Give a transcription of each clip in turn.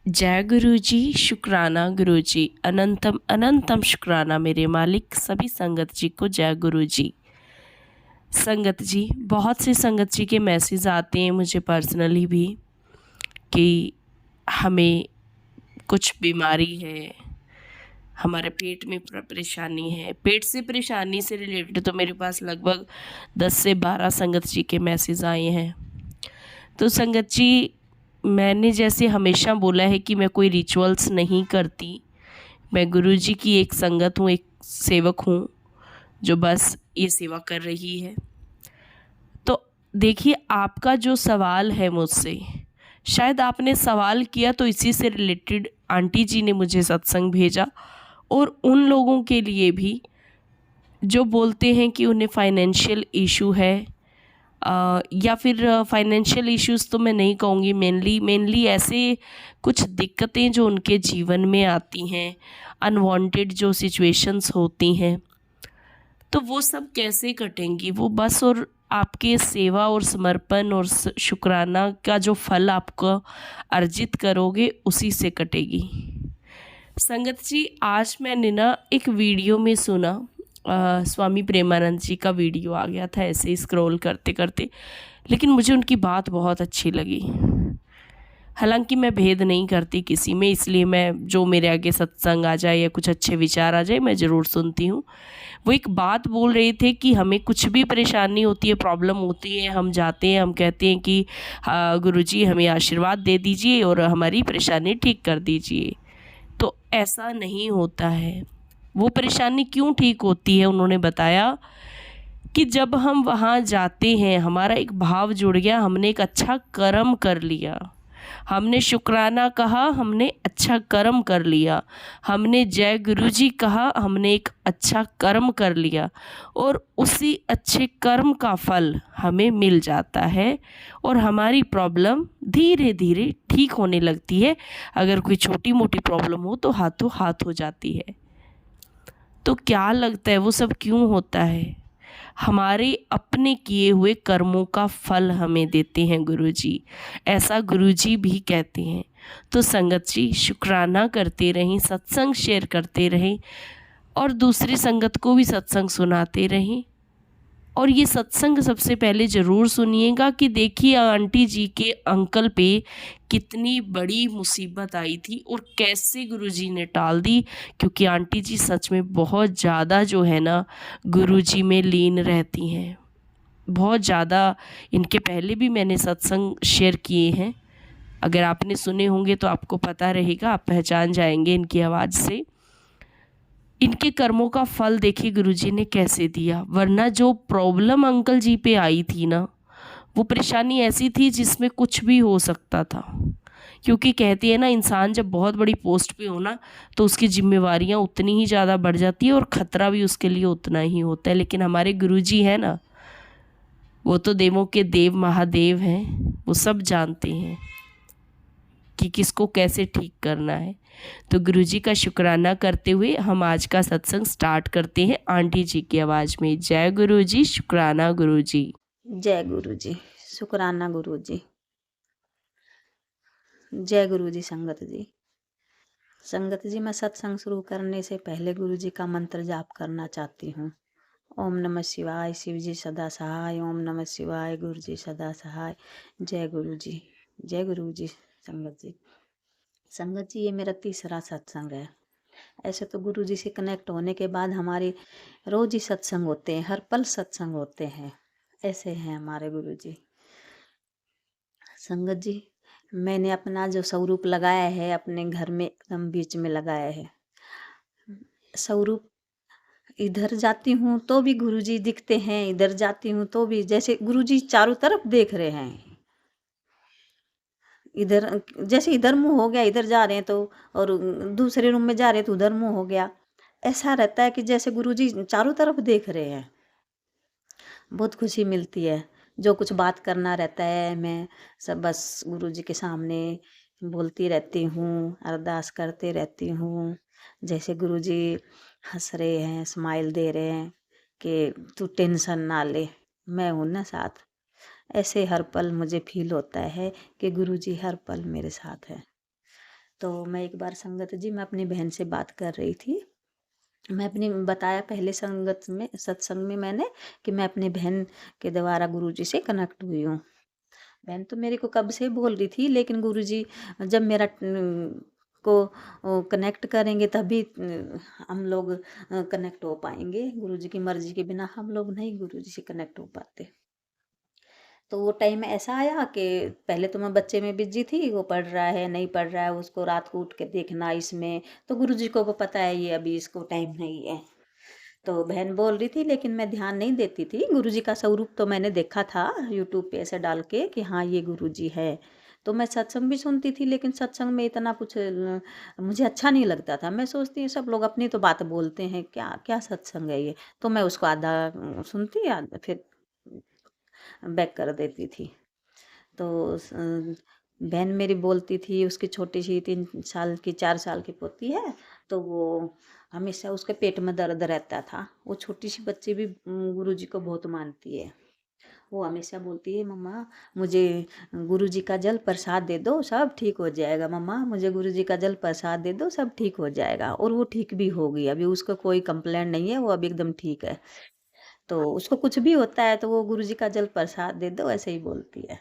जय गुरु जी, शुक्राना गुरु जी, अनंतम अनंतम शुक्राना मेरे मालिक। सभी संगत जी को जय गुरु जी। संगत जी, बहुत से संगत जी के मैसेज आते हैं मुझे पर्सनली भी कि हमें कुछ बीमारी है, हमारे पेट में परेशानी है। पेट से परेशानी से रिलेटेड तो मेरे पास लगभग 10 से 12 संगत जी के मैसेज आए हैं। तो संगत जी, मैंने जैसे हमेशा बोला है कि मैं कोई रिचुअल्स नहीं करती। मैं गुरु जी की एक संगत हूँ, एक सेवक हूँ जो बस ये सेवा कर रही है। तो देखिए, आपका जो सवाल है मुझसे, शायद आपने सवाल किया तो इसी से रिलेटेड आंटी जी ने मुझे सत्संग भेजा। और उन लोगों के लिए भी जो बोलते हैं कि उन्हें फाइनेंशियल इशू है, या फिर फाइनेंशियल इश्यूज़ तो मैं नहीं कहूँगी, मेनली ऐसे कुछ दिक्कतें जो उनके जीवन में आती हैं, अनवांटेड जो सिचुएशंस होती हैं, तो वो सब कैसे कटेंगी? वो बस और आपके सेवा और समर्पण और शुक्राना का जो फल आपको अर्जित करोगे उसी से कटेगी। संगत जी, आज मैंने ना एक वीडियो में सुना, स्वामी प्रेमानंद जी का वीडियो आ गया था ऐसे ही स्क्रॉल करते करते, लेकिन मुझे उनकी बात बहुत अच्छी लगी। हालांकि मैं भेद नहीं करती किसी में, इसलिए मैं जो मेरे आगे सत्संग आ जाए या कुछ अच्छे विचार आ जाए मैं ज़रूर सुनती हूँ। वो एक बात बोल रहे थे कि हमें कुछ भी परेशानी होती है, प्रॉब्लम होती है, हम जाते हैं, हम कहते हैं कि गुरुजी हमें आशीर्वाद दे दीजिए और हमारी परेशानी ठीक कर दीजिए। तो ऐसा नहीं होता है। वो परेशानी क्यों ठीक होती है, उन्होंने बताया कि जब हम वहाँ जाते हैं, हमारा एक भाव जुड़ गया, हमने एक अच्छा कर्म कर लिया, हमने शुक्राना कहा, हमने अच्छा कर्म कर लिया, हमने जय गुरुजी कहा, हमने एक अच्छा कर्म कर लिया, और उसी अच्छे कर्म का फल हमें मिल जाता है और हमारी प्रॉब्लम धीरे धीरे ठीक होने लगती है। अगर कोई छोटी मोटी प्रॉब्लम हो तो हाथों हाथ हो जाती है। तो क्या लगता है वो सब क्यों होता है? हमारे अपने किए हुए कर्मों का फल हमें देते हैं गुरुजी, ऐसा गुरुजी भी कहते हैं। तो संगत जी, शुक्राना करते रहें, सत्संग शेयर करते रहें और दूसरी संगत को भी सत्संग सुनाते रहें। और ये सत्संग सबसे पहले ज़रूर सुनिएगा कि देखिए आंटी जी के अंकल पे कितनी बड़ी मुसीबत आई थी और कैसे गुरुजी ने टाल दी, क्योंकि आंटी जी सच में बहुत ज़्यादा जो है ना गुरुजी में लीन रहती हैं, बहुत ज़्यादा। इनके पहले भी मैंने सत्संग शेयर किए हैं, अगर आपने सुने होंगे तो आपको पता रहेगा, आप पहचान जाएंगे इनकी आवाज़ से। इनके कर्मों का फल देखिए गुरुजी ने कैसे दिया, वरना जो प्रॉब्लम अंकल जी पे आई थी ना, वो परेशानी ऐसी थी जिसमें कुछ भी हो सकता था। क्योंकि कहती है ना, इंसान जब बहुत बड़ी पोस्ट पे हो ना तो उसकी जिम्मेवारियां उतनी ही ज़्यादा बढ़ जाती है और ख़तरा भी उसके लिए उतना ही होता है। लेकिन हमारे गुरुजी है ना, वो तो देवों के देव महादेव हैं, वो सब जानते हैं कि किसको कैसे ठीक करना है। तो गुरुजी का शुक्राना करते हुए हम आज का सत्संग स्टार्ट करते हैं आंटी जी की आवाज़ में। जय गुरुजी, शुक्राना गुरुजी। जय गुरुजी, शुक्राना गुरुजी। जय गुरुजी। संगत जी, मैं सत्संग शुरू करने से पहले गुरुजी का मंत्र जाप करना चाहती हूँ। ओम नमः शिवाय, शिव जी सदा सहाय। ओम नमः शिवाय, गुरु जी सदा सहाय। जय गुरुजी, जय गुरुजी। संगत जी, ये मेरा तीसरा सत्संग है। ऐसे तो गुरुजी से कनेक्ट होने के बाद हमारे रोज ही सत्संग होते हैं, हर पल सत्संग होते हैं। ऐसे हैं हमारे गुरुजी। संगत जी, मैंने अपना जो स्वरूप लगाया है अपने घर में एकदम बीच में लगाया है। स्वरूप, इधर जाती हूँ तो भी गुरुजी दिखते हैं, इधर जाती हूँ तो भी, जैसे गुरुजी चारों तरफ देख रहे हैं। इधर जैसे इधर मुंह हो गया, इधर जा रहे हैं तो, और दूसरे रूम में जा रहे हैं तो उधर मुंह हो गया। ऐसा रहता है कि जैसे गुरुजी चारों तरफ देख रहे हैं। बहुत खुशी मिलती है। जो कुछ बात करना रहता है मैं सब बस गुरुजी के सामने बोलती रहती हूँ, अरदास करते रहती हूँ। जैसे गुरुजी हंस रहे हैं, स्माइल दे रहे हैं कि तू टेंशन ना ले, मैं हूँ ना साथ। ऐसे हर पल मुझे फील होता है कि गुरुजी हर पल मेरे साथ है। तो मैं एक बार संगत जी मैं अपनी बहन से बात कर रही थी। मैं अपनी बताया पहले संगत में सत्संग में मैंने कि मैं अपनी बहन के द्वारा गुरुजी से कनेक्ट हुई हूँ। बहन तो मेरे को कब से बोल रही थी, लेकिन गुरुजी जब मेरा को कनेक्ट करेंगे तभी हम लोग कनेक्ट हो पाएंगे। गुरुजी की मर्जी के बिना हम लोग नहीं गुरुजी से कनेक्ट हो पाते। तो वो टाइम ऐसा आया कि पहले तो मैं बच्चे में बिजी थी, वो पढ़ रहा है नहीं पढ़ रहा है उसको रात को उठ के देखना इसमें, तो गुरुजी को वो पता है ये अभी इसको टाइम नहीं है। तो बहन बोल रही थी लेकिन मैं ध्यान नहीं देती थी। गुरुजी का स्वरूप तो मैंने देखा था यूट्यूब पे ऐसे डाल के कि हाँ ये गुरुजी है। तो मैं सत्संग भी सुनती थी, लेकिन सत्संग में इतना कुछ मुझे अच्छा नहीं लगता था। मैं सोचती हूँ सब लोग अपनी तो बात बोलते हैं, क्या क्या सत्संग है ये। तो मैं उसको आधा सुनती आधा फिर बैक कर देती थी। तो बहन मेरी बोलती थी, उसकी छोटी सी 3 साल की 4 साल की पोती है, तो वो हमेशा उसके पेट में दर्द रहता था। वो छोटी सी बच्ची भी गुरुजी को बहुत मानती है। वो हमेशा बोलती है मम्मा मुझे गुरुजी का जल प्रसाद दे दो सब ठीक हो जाएगा, मम्मा मुझे गुरुजी का जल प्रसाद दे दो सब ठीक हो जाएगा। और वो ठीक भी हो गई, अभी उसको कोई कंप्लेंट नहीं है, वो अभी एकदम ठीक है। तो उसको कुछ भी होता है तो वो गुरुजी का जल प्रसाद दे दो ऐसे ही बोलती है।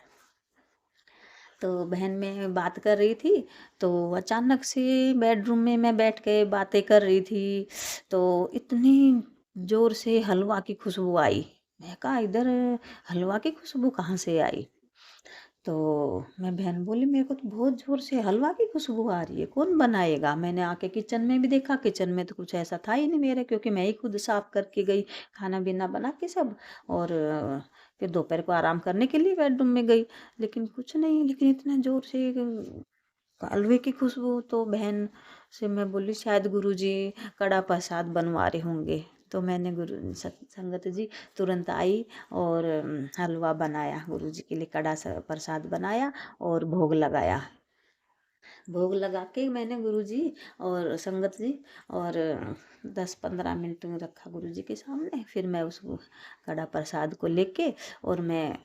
तो बहन में बात कर रही थी, तो अचानक से बेडरूम में मैं बैठ के बातें कर रही थी, तो इतनी जोर से हलवा की खुशबू आई। मैं कहा इधर हलवा की खुशबू कहाँ से आई। तो मैं बहन बोली मेरे को तो बहुत जोर से हलवा की खुशबू आ रही है, कौन बनाएगा। मैंने आके किचन में भी देखा, किचन में तो कुछ ऐसा था ही नहीं मेरे, क्योंकि मैं ही खुद साफ करके गई खाना बीना बना के सब। और फिर दोपहर को आराम करने के लिए बेडरूम में गई, लेकिन कुछ नहीं। लेकिन इतना जोर से हलवे की खुशबू, तो बहन से मैं बोली शायद गुरुजी कड़ा प्रसाद बनवा रहे होंगे। तो मैंने संगत जी तुरंत आई और हलवा बनाया गुरुजी के लिए, कड़ा प्रसाद बनाया और भोग लगाया। भोग लगा के मैंने गुरुजी और संगत जी और 10-15 मिनट में रखा गुरुजी के सामने। फिर मैं उस कड़ा प्रसाद को लेके और मैं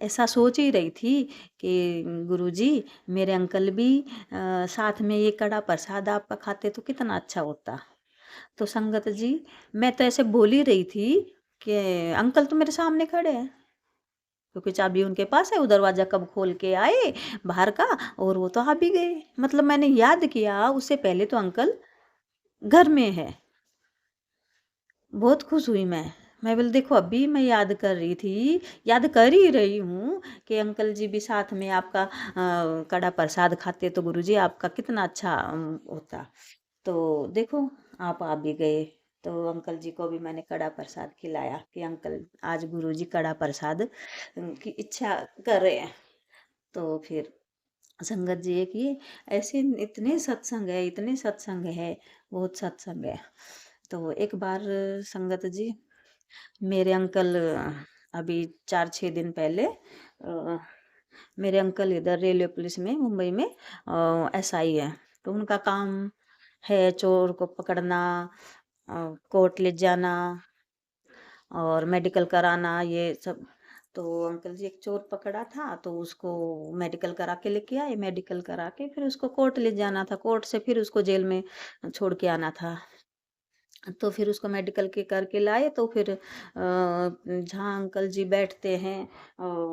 ऐसा सोच ही रही थी कि गुरुजी मेरे अंकल भी साथ में ये कड़ा प्रसाद आपका खाते तो कितना अच्छा होता। तो संगत जी मैं तो ऐसे बोल ही रही थी कि अंकल तो मेरे सामने खड़े हैं, क्योंकि चाबी उनके पास है। वो दरवाज़ा कब खोल के आए बाहर का और वो तो आ भी गए। मतलब मैंने याद किया उससे पहले तो अंकल घर में है। बहुत खुश हुई मैं बोली देखो अभी मैं याद कर रही थी, याद कर ही रही हूँ कि अंकल जी भी साथ में आपका कड़ा प्रसाद खाते तो गुरुजी आपका कितना अच्छा होता। तो देखो आप आ भी गए। तो अंकल जी को भी मैंने कड़ा प्रसाद खिलाया कि अंकल आज गुरुजी कड़ा प्रसाद की इच्छा कर रहे हैं। तो फिर संगत जी एक ये ऐसे इतने सत्संग है, इतने सत्संग है, बहुत सत्संग है। तो एक बार संगत जी मेरे अंकल अभी 4-6 दिन पहले मेरे अंकल इधर रेलवे पुलिस में मुंबई में एसआई है। तो उनका काम है चोर को पकड़ना, कोर्ट ले जाना और मेडिकल कराना ये सब। तो अंकल जी एक चोर पकड़ा था, तो उसको मेडिकल करा के लेके आए। मेडिकल करा के फिर उसको कोर्ट ले जाना था, कोर्ट से फिर उसको जेल में छोड़ के आना था। तो फिर उसको मेडिकल के करके लाए। तो फिर जहाँ अंकल जी बैठते हैं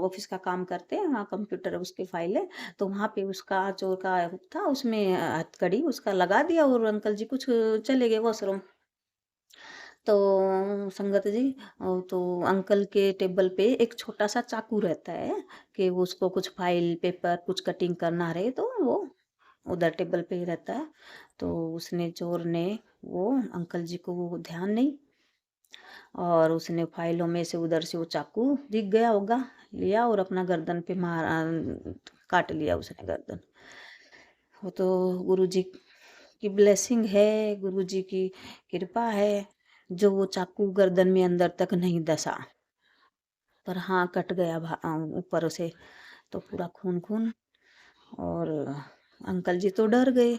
ऑफिस का काम करते हैं, वहाँ कंप्यूटर उसकी फाइल है। तो वहाँ पे उसका चोर का हुक था, उसमें हथकड़ी उसका लगा दिया और अंकल जी कुछ चले गए वॉशरूम। तो संगत जी तो अंकल के टेबल पे एक छोटा सा चाकू रहता है कि वो उसको कुछ फाइल पेपर कुछ कटिंग करना रहे तो वो उधर टेबल पे ही रहता है। तो उसने चोर ने वो अंकल जी को वो ध्यान नहीं, और उसने फाइलों में से उधर से वो चाकू दिख गया होगा, लिया और अपना गर्दन पे मार काट लिया उसने गर्दन। वो तो गुरुजी की ब्लेसिंग है, गुरुजी की कृपा है जो वो चाकू गर्दन में अंदर तक नहीं दसा, पर हाँ कट गया ऊपर से। तो पूरा खून खून। और अंकल जी तो डर गए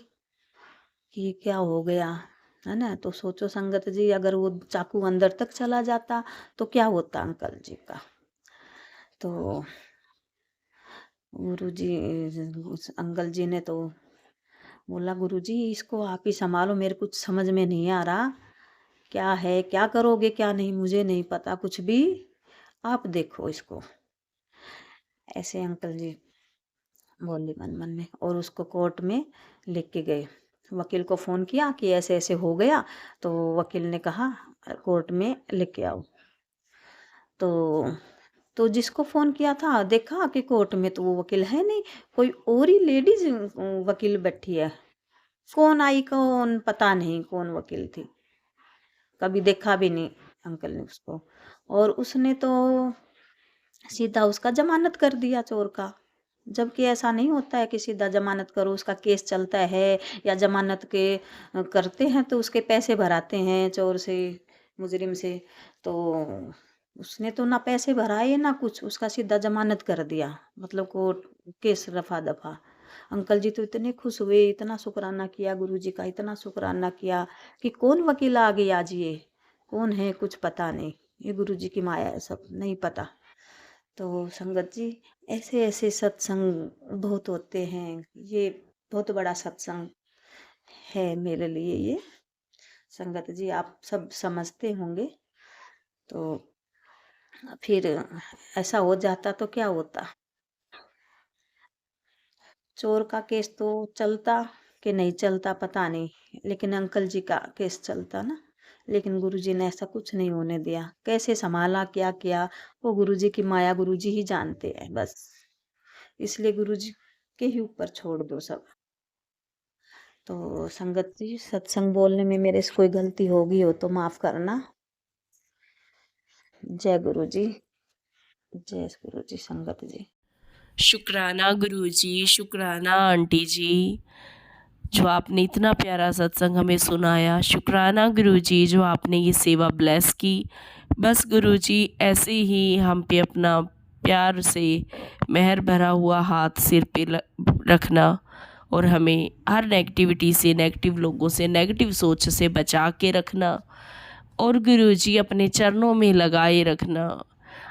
कि क्या हो गया, है ना। तो सोचो संगत जी अगर वो चाकू अंदर तक चला जाता तो क्या होता अंकल जी का। तो गुरु जी अंकल जी ने तो बोला गुरुजी इसको आप ही संभालो, मेरे कुछ समझ में नहीं आ रहा, क्या है, क्या करोगे क्या नहीं, मुझे नहीं पता कुछ भी, आप देखो इसको। ऐसे अंकल जी बोली मन मन में, और उसको कोर्ट में लेके गए। वकील को फ़ोन किया कि ऐसे ऐसे हो गया, तो वकील ने कहा कोर्ट में लेके आओ। तो जिसको फ़ोन किया था देखा कि कोर्ट में तो वो वकील है नहीं, कोई और ही लेडीज़ वकील बैठी है। कौन आई कौन पता नहीं, कौन वकील थी, कभी देखा भी नहीं अंकल ने उसको। और उसने तो सीधा उसका ज़मानत कर दिया चोर का। जबकि ऐसा नहीं होता है कि सीधा ज़मानत करो, उसका केस चलता है, या ज़मानत के करते हैं तो उसके पैसे भराते हैं चोर से, मुजरिम से। तो उसने तो ना पैसे भराए ना कुछ, उसका सीधा ज़मानत कर दिया, मतलब कोर्ट केस रफा दफा। अंकल जी तो इतने खुश हुए, इतना शुक्राना किया गुरुजी का, इतना शुक्राना किया कि कौन वकील आ गया आज, ये कौन है कुछ पता नहीं, ये गुरुजी की माया है, सब नहीं पता। तो संगत जी ऐसे ऐसे सत्संग बहुत होते हैं, ये बहुत बड़ा सत्संग है मेरे लिए ये। संगत जी आप सब समझते होंगे। तो फिर ऐसा हो जाता तो क्या होता, चोर का केस तो चलता कि नहीं चलता पता नहीं, लेकिन अंकल जी का केस चलता ना। लेकिन गुरुजी ने ऐसा कुछ नहीं होने दिया, कैसे संभाला क्या किया वो गुरुजी की माया, गुरुजी ही जानते हैं बस। इसलिए गुरुजी के ही ऊपर छोड़ दो सब। तो संगत जी सत्संग बोलने में मेरे से कोई गलती होगी हो तो माफ करना। जय गुरु जी, जय गुरु जी। संगत जी शुक्राना गुरुजी, शुक्राना आंटी जी, जो आपने इतना प्यारा सत्संग हमें सुनाया। शुक्राना गुरुजी जो आपने ये सेवा ब्लेस की। बस गुरुजी ऐसे ही हम पे अपना प्यार से मेहर भरा हुआ हाथ सिर पे रखना, और हमें हर नेगेटिविटी से, नेगेटिव लोगों से, नेगेटिव सोच से बचा के रखना, और गुरुजी अपने चरणों में लगाए रखना।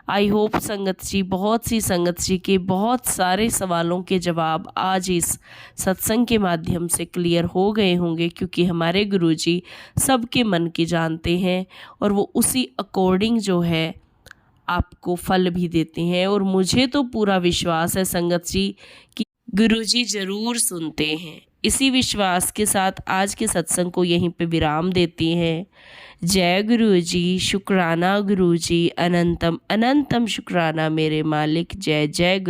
आई होप संगत जी, बहुत सी संगत जी के बहुत सारे सवालों के जवाब आज इस सत्संग के माध्यम से क्लियर हो गए होंगे, क्योंकि हमारे गुरुजी सबके मन की जानते हैं, और वो उसी अकॉर्डिंग जो है आपको फल भी देते हैं। और मुझे तो पूरा विश्वास है संगत जी कि गुरुजी ज़रूर सुनते हैं। इसी विश्वास के साथ आज के सत्संग को यहीं पे विराम देती हैं। जय गुरुजी, शुक्राना गुरुजी, अनंतम अनंतम शुक्राना मेरे मालिक। जय जय गुरु।